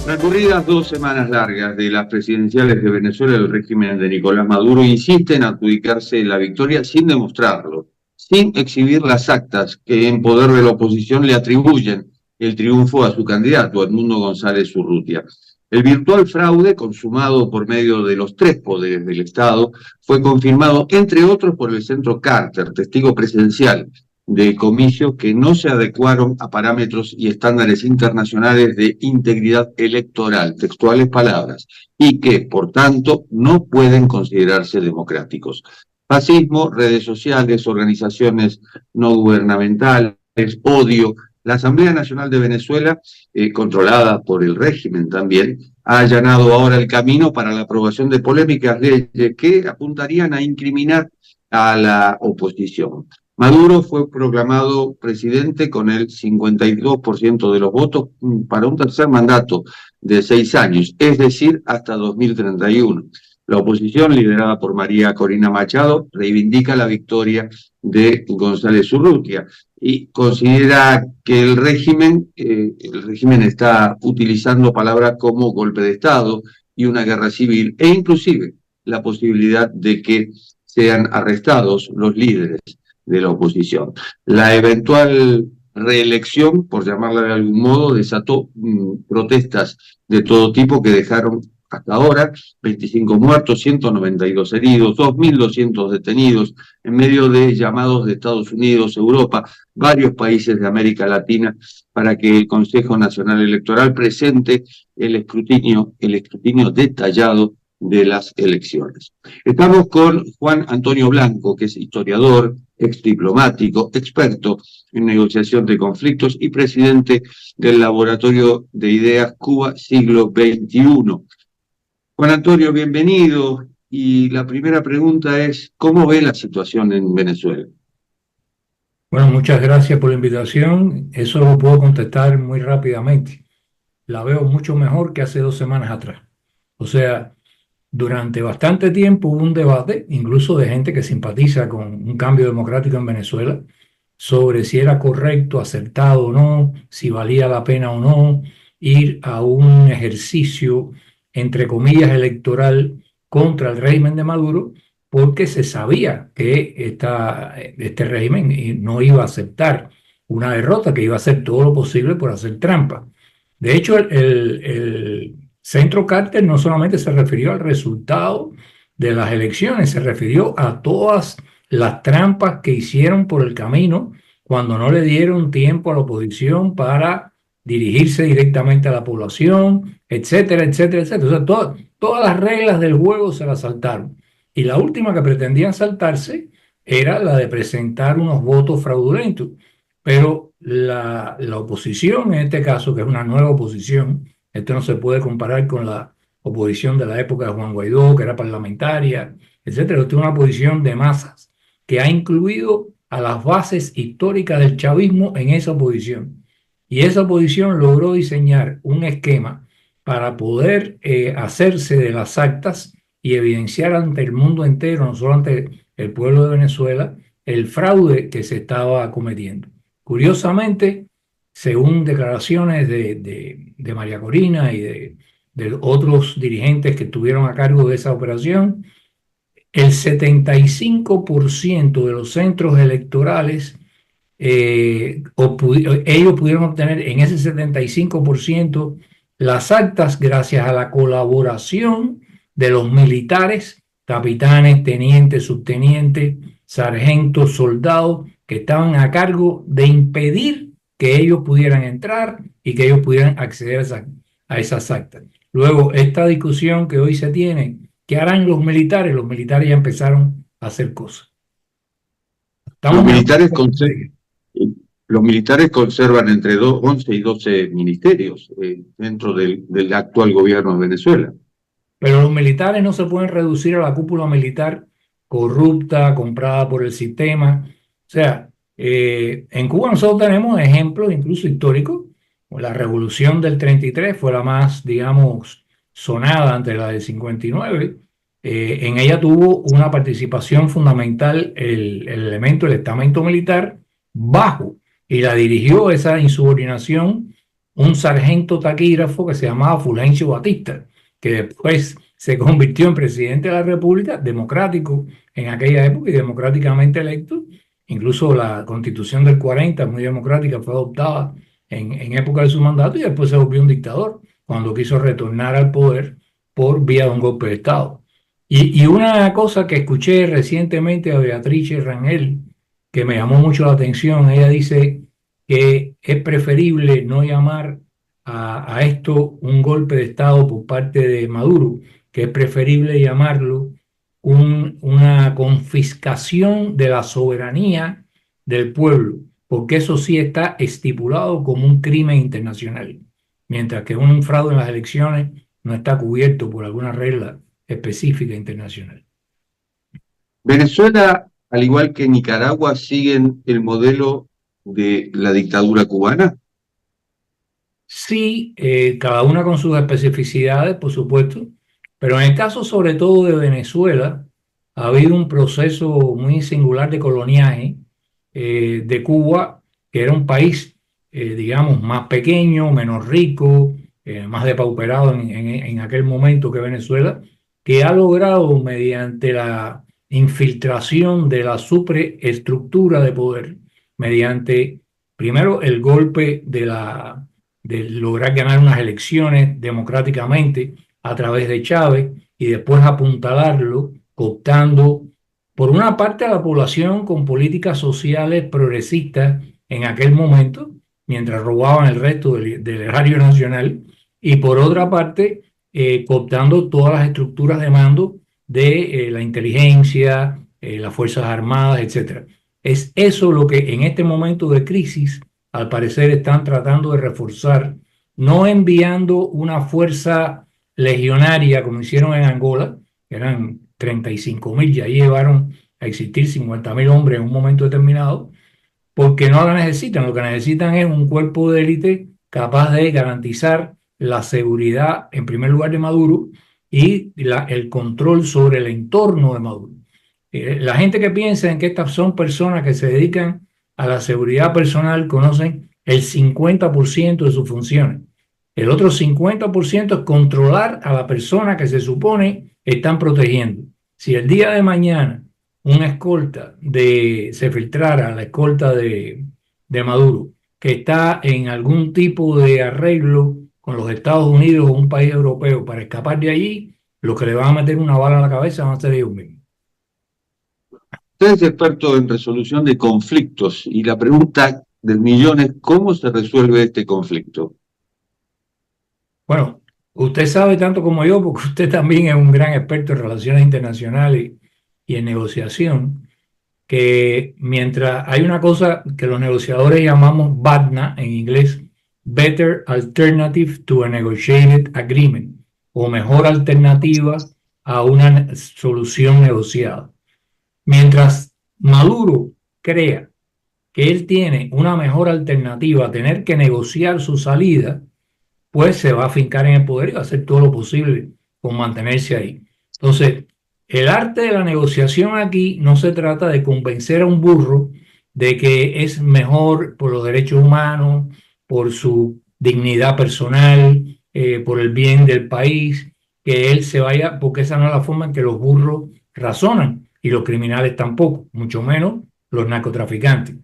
Transcurridas 2 semanas largas de las presidenciales de Venezuela, el régimen de Nicolás Maduro insiste en adjudicarse la victoria sin demostrarlo, sin exhibir las actas que en poder de la oposición le atribuyen el triunfo a su candidato, Edmundo González Urrutia. El virtual fraude, consumado por medio de los 3 poderes del Estado, fue confirmado, entre otros, por el Centro Carter, testigo presencial de comicios que no se adecuaron a parámetros y estándares internacionales de integridad electoral, textuales palabras, y que, por tanto, no pueden considerarse democráticos. Fascismo, redes sociales, organizaciones no gubernamentales, odio. La Asamblea Nacional de Venezuela, controlada por el régimen también, ha allanado ahora el camino para la aprobación de polémicas leyes que apuntarían a incriminar a la oposición. Maduro fue proclamado presidente con el 52% de los votos para un tercer mandato de 6 años, es decir, hasta 2031. La oposición, liderada por María Corina Machado, reivindica la victoria de González Urrutia y considera que el régimen está utilizando palabras como golpe de Estado y una guerra civil, e inclusive la posibilidad de que sean arrestados los líderes de la oposición. La eventual reelección, por llamarla de algún modo, desató protestas de todo tipo que dejaron hasta ahora 25 muertos, 192 heridos, 2.200 detenidos, en medio de llamados de Estados Unidos, Europa, varios países de América Latina, para que el Consejo Nacional Electoral presente el escrutinio detallado de las elecciones. Estamos con Juan Antonio Blanco, que es historiador, exdiplomático, experto en negociación de conflictos y presidente del Laboratorio de Ideas Cuba Siglo XXI. Juan Antonio, bienvenido. Y la primera pregunta es, ¿cómo ve la situación en Venezuela? Bueno, muchas gracias por la invitación. Eso lo puedo contestar muy rápidamente. La veo mucho mejor que hace 2 semanas atrás. O sea, durante bastante tiempo hubo un debate, incluso de gente que simpatiza con un cambio democrático en Venezuela, sobre si era correcto, acertado o no, si valía la pena o no ir a un ejercicio, entre comillas, electoral contra el régimen de Maduro, porque se sabía que este régimen no iba a aceptar una derrota, que iba a hacer todo lo posible por hacer trampa. De hecho, el Centro Carter no solamente se refirió al resultado de las elecciones, se refirió a todas las trampas que hicieron por el camino cuando no le dieron tiempo a la oposición para dirigirse directamente a la población, etcétera, etcétera, etcétera. O sea, todas las reglas del juego se las saltaron. Y la última que pretendían saltarse era la de presentar unos votos fraudulentos. Pero la oposición, en este caso, que es una nueva oposición, esto no se puede comparar con la oposición de la época de Juan Guaidó, que era parlamentaria, etcétera. Esto es una oposición de masas que ha incluido a las bases históricas del chavismo en esa oposición. Y esa oposición logró diseñar un esquema para poder hacerse de las actas y evidenciar ante el mundo entero, no solo ante el pueblo de Venezuela, el fraude que se estaba cometiendo. Curiosamente, según declaraciones de María Corina y de otros dirigentes que estuvieron a cargo de esa operación, el 75% de los centros electorales, ellos pudieron obtener en ese 75% las actas gracias a la colaboración de los militares, capitanes, tenientes, subtenientes, sargentos, soldados, que estaban a cargo de impedir que ellos pudieran entrar y que ellos pudieran acceder a esas actas. Luego, esta discusión que hoy se tiene, ¿qué harán los militares? Los militares ya empezaron a hacer cosas. Los militares conservan entre 11 y 12 ministerios dentro del actual gobierno de Venezuela. Pero los militares no se pueden reducir a la cúpula militar corrupta, comprada por el sistema. O sea, en Cuba nosotros tenemos ejemplos incluso históricos. La revolución del 33 fue la más, digamos, sonada ante la del 59. En ella tuvo una participación fundamental el elemento del estamento militar bajo, y la dirigió esa insubordinación un sargento taquígrafo que se llamaba Fulgencio Batista, que después se convirtió en presidente de la República, democrático en aquella época y democráticamente electo. Incluso la Constitución del 40, muy democrática, fue adoptada en época de su mandato, y después se volvió un dictador cuando quiso retornar al poder por vía de un golpe de Estado. Y una cosa que escuché recientemente a Beatrice Rangel, que me llamó mucho la atención, ella dice que es preferible no llamar a esto un golpe de Estado por parte de Maduro, que es preferible llamarlo una confiscación de la soberanía del pueblo, porque eso sí está estipulado como un crimen internacional, mientras que un fraude en las elecciones no está cubierto por alguna regla específica internacional. Venezuela, al igual que Nicaragua, siguen el modelo de la dictadura cubana. Sí, cada una con sus especificidades, por supuesto, pero en el caso sobre todo de Venezuela, ha habido un proceso muy singular de coloniaje de Cuba, que era un país, digamos, más pequeño, menos rico, más depauperado en aquel momento que Venezuela, que ha logrado mediante la infiltración de la superestructura de poder, mediante primero el golpe de lograr ganar unas elecciones democráticamente a través de Chávez y después apuntalarlo, cooptando por una parte a la población con políticas sociales progresistas en aquel momento, mientras robaban el resto del erario nacional, y por otra parte cooptando todas las estructuras de mando de la inteligencia, las Fuerzas Armadas, etcétera. Es eso lo que en este momento de crisis al parecer están tratando de reforzar, no enviando una fuerza legionaria como hicieron en Angola, que eran 35.000, y ahí llevaron a existir 50.000 hombres en un momento determinado, porque no la necesitan. Lo que necesitan es un cuerpo de élite capaz de garantizar la seguridad, en primer lugar, de Maduro y el control sobre el entorno de Maduro. La gente que piensa en que estas son personas que se dedican a la seguridad personal conocen el 50% de sus funciones. El otro 50% es controlar a la persona que se supone están protegiendo. Si el día de mañana una escolta se filtrara, la escolta de Maduro, que está en algún tipo de arreglo con los Estados Unidos o un país europeo para escapar de allí, los que le van a meter una bala a la cabeza van a ser ellos mismos. Usted es experto en resolución de conflictos y la pregunta del millón es ¿cómo se resuelve este conflicto? Bueno, usted sabe tanto como yo, porque usted también es un gran experto en relaciones internacionales y en negociación, que mientras hay una cosa que los negociadores llamamos BATNA en inglés, Better Alternative to a Negotiated Agreement, o mejor alternativa a una solución negociada. Mientras Maduro crea que él tiene una mejor alternativa a tener que negociar su salida, pues se va a fincar en el poder y va a hacer todo lo posible por mantenerse ahí. Entonces, el arte de la negociación aquí no se trata de convencer a un burro de que es mejor por los derechos humanos, por su dignidad personal, por el bien del país, que él se vaya, porque esa no es la forma en que los burros razonan y los criminales tampoco, mucho menos los narcotraficantes.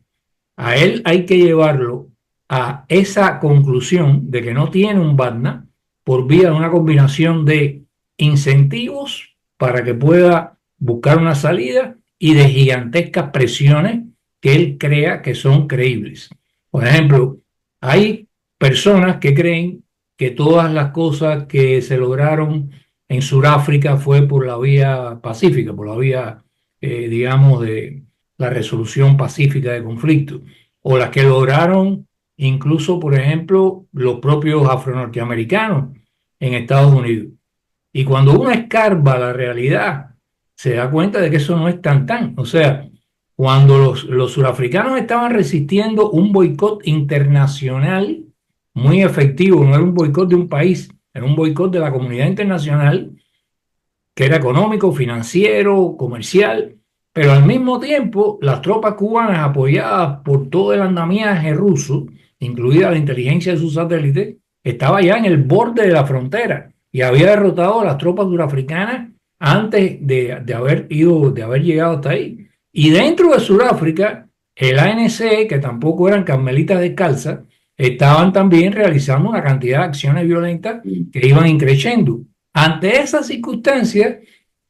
A él hay que llevarlo a esa conclusión de que no tiene un BATNA por vía de una combinación de incentivos para que pueda buscar una salida y de gigantescas presiones que él crea que son creíbles. Por ejemplo, hay personas que creen que todas las cosas que se lograron en Sudáfrica fue por la vía pacífica, por la vía, digamos, de la resolución pacífica de conflictos, o las que lograron incluso, por ejemplo, los propios afronorteamericanos en Estados Unidos. Y cuando uno escarba la realidad, se da cuenta de que eso no es tan. O sea, cuando los surafricanos estaban resistiendo un boicot internacional muy efectivo, no era un boicot de un país, era un boicot de la comunidad internacional, que era económico, financiero, comercial, pero al mismo tiempo las tropas cubanas apoyadas por todo el andamiaje ruso, incluida la inteligencia de sus satélites, estaba ya en el borde de la frontera y había derrotado a las tropas surafricanas antes de haber llegado hasta ahí. Y dentro de Sudáfrica, el ANC, que tampoco eran carmelitas descalzas, estaban también realizando una cantidad de acciones violentas que iban increciendo. Ante esas circunstancias,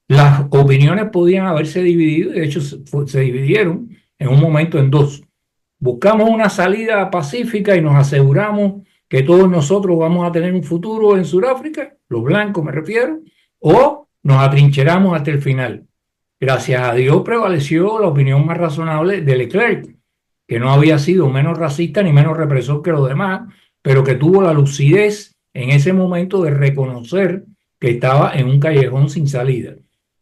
las opiniones podían haberse dividido, y de hecho se dividieron en un momento en dos. Buscamos una salida pacífica y nos aseguramos que todos nosotros vamos a tener un futuro en Sudáfrica, los blancos me refiero, o nos atrincheramos hasta el final. Gracias a Dios prevaleció la opinión más razonable de Leclerc, que no había sido menos racista ni menos represor que los demás, pero que tuvo la lucidez en ese momento de reconocer que estaba en un callejón sin salida.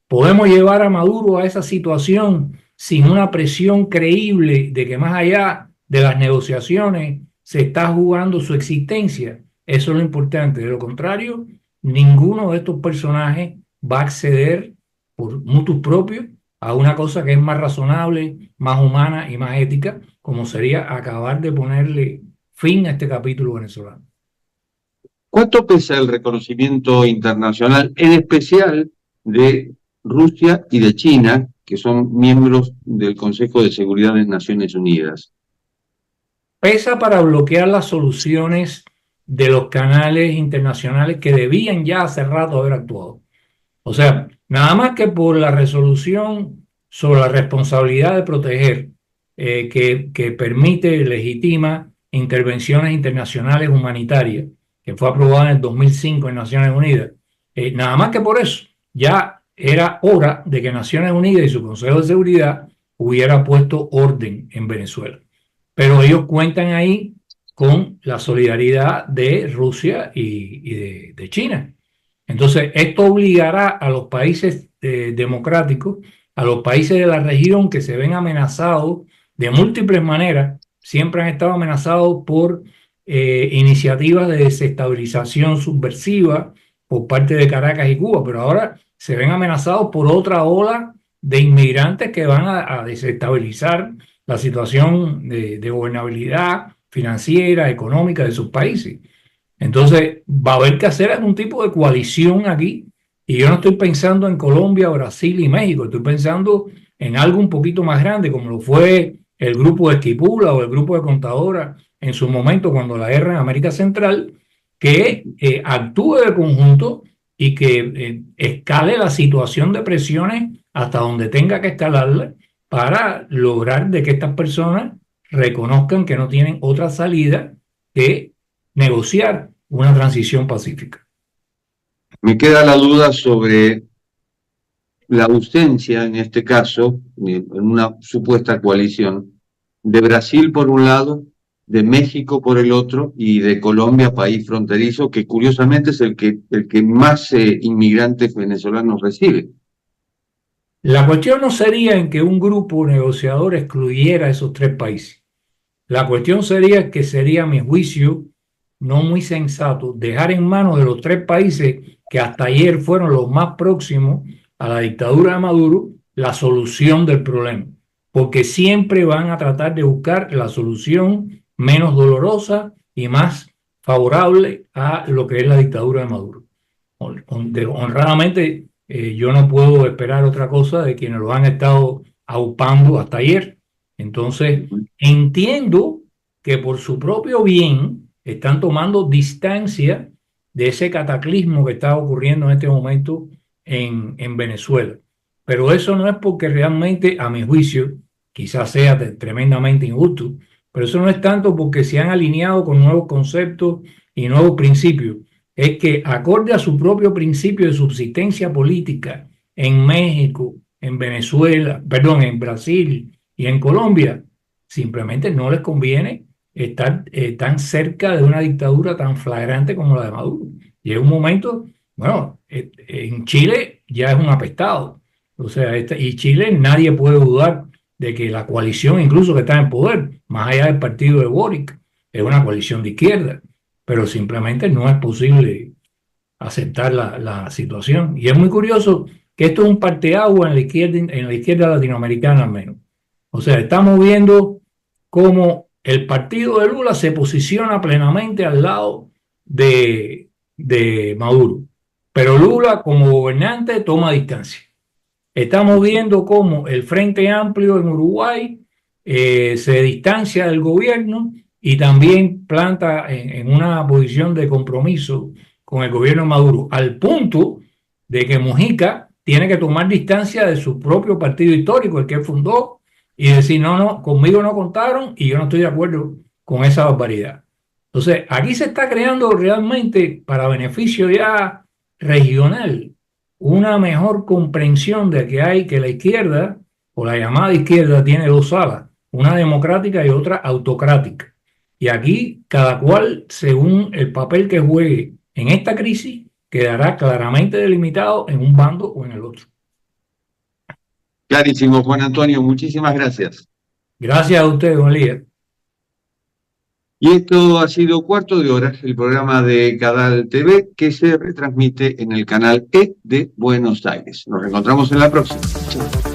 ¿Podemos llevar a Maduro a esa situación sin una presión creíble de que más allá de las negociaciones se está jugando su existencia? Eso es lo importante. De lo contrario, ninguno de estos personajes va a acceder por mutuo propio a una cosa que es más razonable, más humana y más ética, como sería acabar de ponerle fin a este capítulo venezolano. ¿Cuánto pesa el reconocimiento internacional, en especial de Rusia y de China, que son miembros del Consejo de Seguridad de Naciones Unidas? Pesa para bloquear las soluciones de los canales internacionales que debían ya hace rato haber actuado. O sea, nada más que por la resolución sobre la responsabilidad de proteger, que permite, legitima intervenciones internacionales humanitarias, que fue aprobada en el 2005 en Naciones Unidas. Nada más que por eso, ya era hora de que Naciones Unidas y su Consejo de Seguridad hubiera puesto orden en Venezuela. Pero ellos cuentan ahí con la solidaridad de Rusia y de China. Entonces, esto obligará a los países democráticos, a los países de la región que se ven amenazados de múltiples maneras, siempre han estado amenazados por iniciativas de desestabilización subversiva por parte de Caracas y Cuba, pero ahora se ven amenazados por otra ola de inmigrantes que van a desestabilizar la situación de gobernabilidad financiera, económica de sus países. Entonces, va a haber que hacer algún tipo de coalición aquí. Y yo no estoy pensando en Colombia, Brasil y México. Estoy pensando en algo un poquito más grande, como lo fue el grupo de Esquipula o el grupo de Contadora en su momento, cuando la guerra en América Central, que actúe de conjunto y que escale la situación de presiones hasta donde tenga que escalarla para lograr de que estas personas reconozcan que no tienen otra salida que negociar una transición pacífica. Me queda la duda sobre la ausencia, en este caso, en una supuesta coalición, de Brasil por un lado, de México por el otro y de Colombia, país fronterizo, que curiosamente es el que más inmigrantes venezolanos recibe. La cuestión no sería en que un grupo negociador excluyera a esos tres países. La cuestión sería que sería, a mi juicio, no muy sensato dejar en manos de los tres países que hasta ayer fueron los más próximos a la dictadura de Maduro la solución del problema, porque siempre van a tratar de buscar la solución menos dolorosa y más favorable a lo que es la dictadura de Maduro. Honradamente, yo no puedo esperar otra cosa de quienes lo han estado aupando hasta ayer. Entonces, entiendo que por su propio bien están tomando distancia de ese cataclismo que está ocurriendo en este momento en Venezuela. Pero eso no es porque realmente, a mi juicio, quizás sea tremendamente injusto, pero eso no es tanto porque se han alineado con nuevos conceptos y nuevos principios. Es que acorde a su propio principio de subsistencia política en México, en Venezuela, perdón, en Brasil y en Colombia, simplemente no les conviene estar tan cerca de una dictadura tan flagrante como la de Maduro. Y en un momento, bueno, en Chile ya es un apestado. O sea, y Chile nadie puede dudar de que la coalición, incluso que está en poder, más allá del partido de Boric, es una coalición de izquierda, pero simplemente no es posible aceptar la situación. Y es muy curioso que esto es un parteaguas en la izquierda latinoamericana al menos. O sea, estamos viendo cómo el partido de Lula se posiciona plenamente al lado de Maduro. Pero Lula, como gobernante, toma distancia. Estamos viendo cómo el Frente Amplio en Uruguay se distancia del gobierno y también planta en una posición de compromiso con el gobierno de Maduro, al punto de que Mujica tiene que tomar distancia de su propio partido histórico, el que él fundó, y decir, no, no, conmigo no contaron y yo no estoy de acuerdo con esa barbaridad. Entonces, aquí se está creando realmente, para beneficio ya regional, una mejor comprensión de que hay que la izquierda, o la llamada izquierda, tiene dos alas, una democrática y otra autocrática. Y aquí cada cual, según el papel que juegue en esta crisis, quedará claramente delimitado en un bando o en el otro. Clarísimo, Juan Antonio, muchísimas gracias. Gracias a usted, don Elías. Y esto ha sido Cuarto de Hora, el programa de Cadal TV que se retransmite en el canal E de Buenos Aires. Nos encontramos en la próxima. Chao.